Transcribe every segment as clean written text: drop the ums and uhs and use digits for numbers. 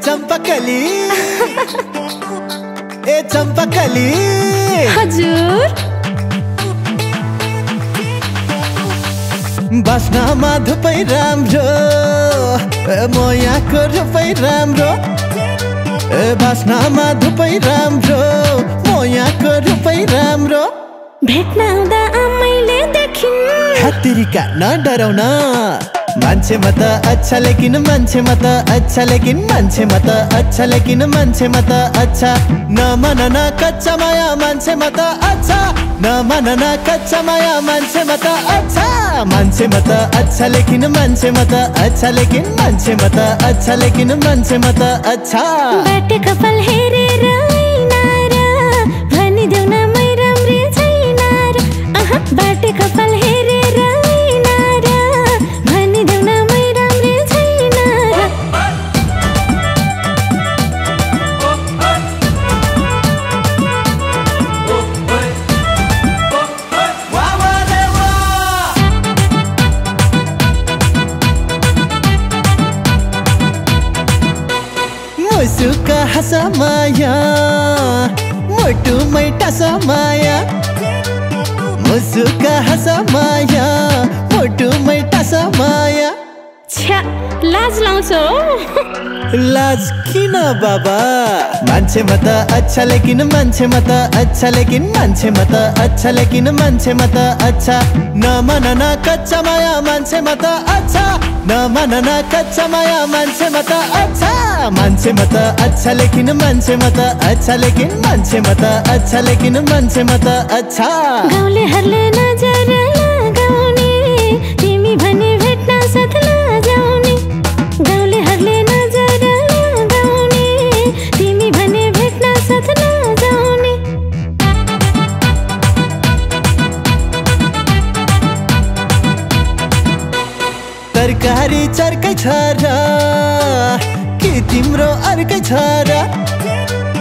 चम्पकली ए चम्पकली हजुर बास्नामा धुपै राम्रो म यहाँको रूपै राम्रो बास्नामा धुपै राम्रो म यहाँको रूपै राम्रो भेट्न आउँदा मैले देखिन् हत्तेरीका न डराउन मान्छे म त अच्छा लेकिन मान्छे म त अच्छा लेकिन मान्छे म त अच्छा लेकिन मान्छे म त अच्छा नमान न कच्चा माया मान्छे म त अच्छा नमान न कच्चा माया मान्छे म त अच्छा मान्छे म त अच्छा लेकिन मान्छे म त अच्छा लेकिन मान्छे म त अच्छा लेकिन मान्छे म त अच्छा बाटे कपाल हेरेर ऐनार भनिदेऊ न मै राम्री छैन र बाटे कपाल हेरेर ऐनार भनिदेऊ न मै राम्री छैन र मुसुका हँस माया मोटु मैटा माया मुसुका हँस माया मोटु मैटा माया छ्या लाज लाउँछ हो लाज किन बाबा मान्छे म त अच्छा लेकिन मान्छे म त अच्छा लेकिन मान्छे म त अच्छा लेकिन मान्छे म त अच्छा नमान न कच्चा माया मान्छे म त अच्छा नमान न कच्चा माया मान्छे म त अच्छा मान्छे म त अच्छा लेकिन मान्छे म त अच्छा लेकिन मान्छे म त अच्छा लेकिन मान्छे म त अच्छा गाउँलेहरूले नजर लगाउने तिमी भने भेट्न साथ नजाउने गाउँलेहरूले नजर लगाउने तिमी भने भेट्न साथ नजाउने तरकारी चर्कै छ र कि तिम्रो अर्कै छ र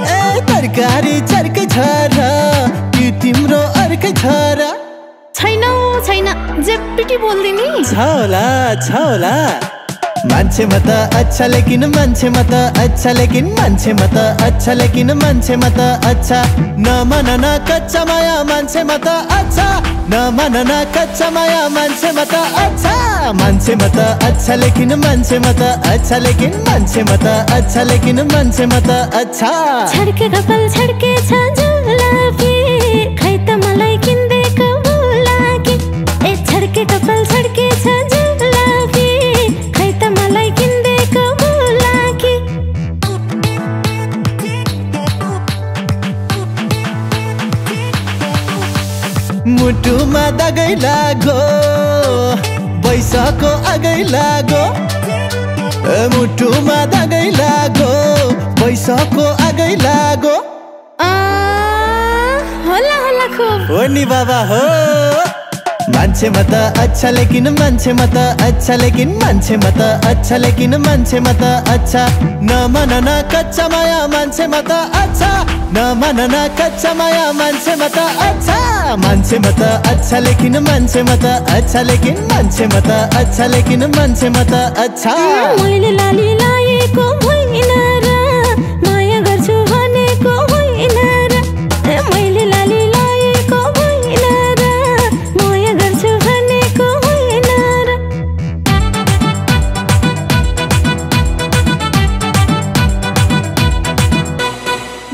ए तरकारी चर्कै छ र कि तिम्रो अर्कै छ र छैन जेपिटी बोल्दिनी छ होला मान्छे म त अच्छा लेकिन मान्छे म त अच्छा लेकिन मान्छे म त अच्छा लेकिन मान्छे म त अच्छा नमान न कच्चा माया मान्छे म त अच्छा नमान न कच्चा माया मान्छे म त अच्छा मान्छे म त अच्छा लेकिन मान्छे म त अच्छा लेकिन मान्छे म त अच्छा लेकिन मान्छे म त अच्छा छड्के कपाल छड्के छ जुलाफी खै त मलाई किन्देको बुलाकी ए छड्के कपाल छड्के छ जुलाफी खै त मलाई किन्देको बुलाकी मुटुमा दागै लागो पैसाको आगै लागो मुटुमा दागै लागो पैसाको आगै लागो होला खुब हो नि बाबा हो मान्छे म त अच्छा लेकिन मान्छे म त अच्छा लेकिन मान्छे म त अच्छा लेकिन मान्छे म त अच्छा नमान न कच्चा माया मान्छे म त अच्छा नमान न कच्चा माया मान्छे म त अच्छा मान्छे म त अच्छा लेकिन मान्छे म त अच्छा लेकिन मान्छे म त अच्छा लेकिन मान्छे म त अच्छा मैले लाली लाएको होइन र माया गर्छु भनेको होइन र मैले लाली लाएको होइन र माया गर्छु भनेको होइन र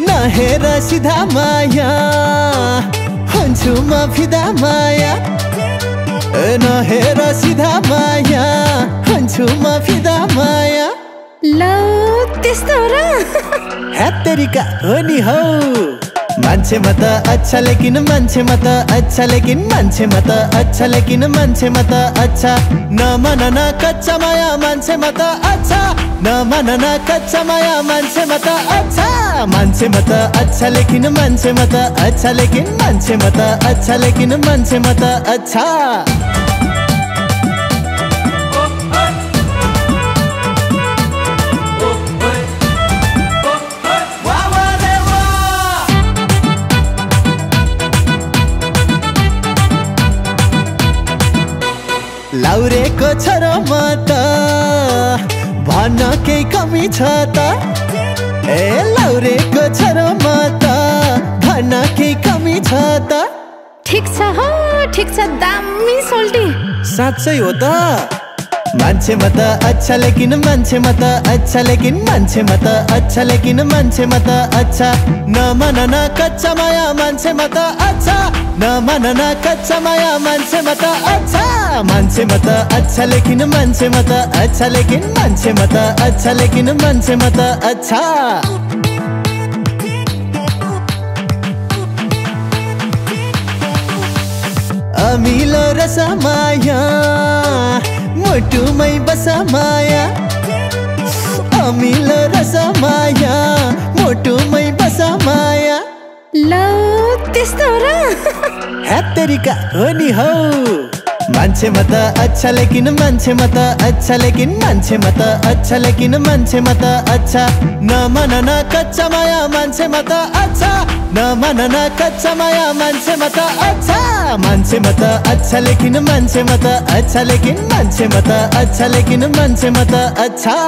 नहेर सिधा माया हुन्छु म फिदा माया नहेर सिधा माया हुन्छु म फिदा माया लौ त्यस्तो र हत्तेरीका हो नि हौ मान्छे म त अच्छा लेकिन मान्छे म त अच्छा लेकिन मान्छे म त अच्छा लेकिन मान्छे म त अच्छा नमान न कच्चा माया मान्छे म त अच्छा नमान न कच्चा माया मान्छे म त अच्छा मान्छे म त अच्छा लेकिन मान्छे म त अच्छा लेकिन मान्छे म त अच्छा लेकिन मान्छे म त अच्छा लाउरेको छोरो म त भन्न केही कमी छ त ए लौरेको छोरोमा त भन्न केही कमी छ त ठिक छ हो ठिक छ दामी सोल्टी साँच्चै हो त मान्छे म त अच्छा लेकिन मान्छे म त अच्छा लेकिन मान्छे म त अच्छा लेकिन मान्छे म त अच्छा नमान न कच्चा माया मान्छे म त अच्छा नमान न कच्चा माया मान्छे म त अच्छा मान्छे म त अच्छा लेकिन मान्छे म त अच्छा लेकिन मान्छे म त अच्छा लेकिन मान्छे म त अच्छा अमिलो रस माया मुटुमै बस माया अमिलो रस माया मुटुमै बस माया लौ त्यस्तो र हैत्तेरिका हो नि हौ मान्छे म त अच्छा लेकिन मान्छे म त अच्छा लेकिन मान्छे म त अच्छा लेकिन मान्छे म त अच्छा नमान न कच्चा माया मान्छे म त अच्छा नमान न कच्चा माया मान्छे म त अच्छा मान्छे म त अच्छा लेकिन मान्छे म त अच्छा लेकिन मान्छे म त अच्छा लेकिन मान्छे म त अच्छा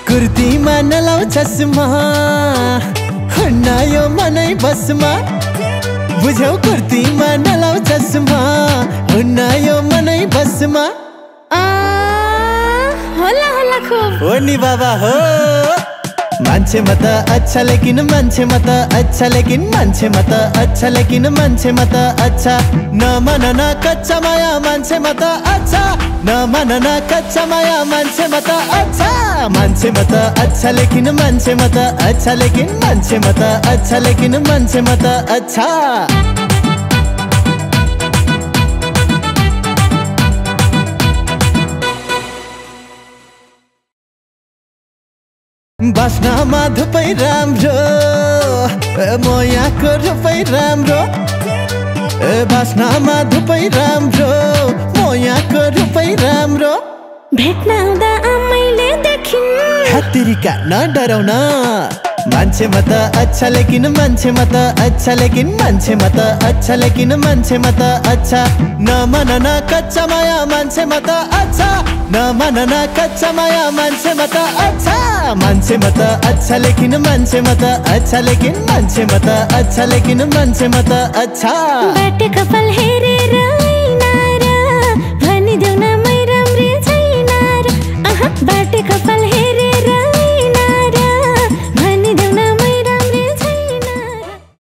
कुर्तीमा नलाउ चस्मा हुन्न यो मनै बसमा बुझ्यौ कुर्तीमा नलाउ चस्मा हुन्न यो मनै बसमा होला होला खुब हो नि बाबा हो मान्छे म त अच्छा लेकिन मान्छे म त अच्छा लेकिन मान्छे म त अच्छा लेकिन मान्छे म त अच्छा नमान न कच्चा माया मान्छे म त अच्छा नमान न कच्चा माया मान्छे म त अच्छा मान्छे म त अच्छा लेकिन मान्छे म त अच्छा लेकिन मान्छे म त अच्छा लेकिन मान्छे म त अच्छा बास्नामा धुपै राम्रो म यहाँको रूपै राम्रो बास्नामा धुपै राम्रो म यहाँको रूपै राम्रो भेट्न आउँदा आमैले देखिन् हत्तेरिका नडराउन मान्छे म त अच्छा लेकिन मान्छे म त अच्छा लेकिन मान्छे म त अच्छा लेकिन मान्छे म त अच्छा नमान न कच्चा माया मान्छे म त अच्छा नमान न कच्चा माया मान्छे म त अच्छा मान्छे म त अच्छा लेकिन मान्छे म त अच्छा लेकिन मान्छे म त अच्छा लेकिन मान्छे म त अच्छा बाटे कपाल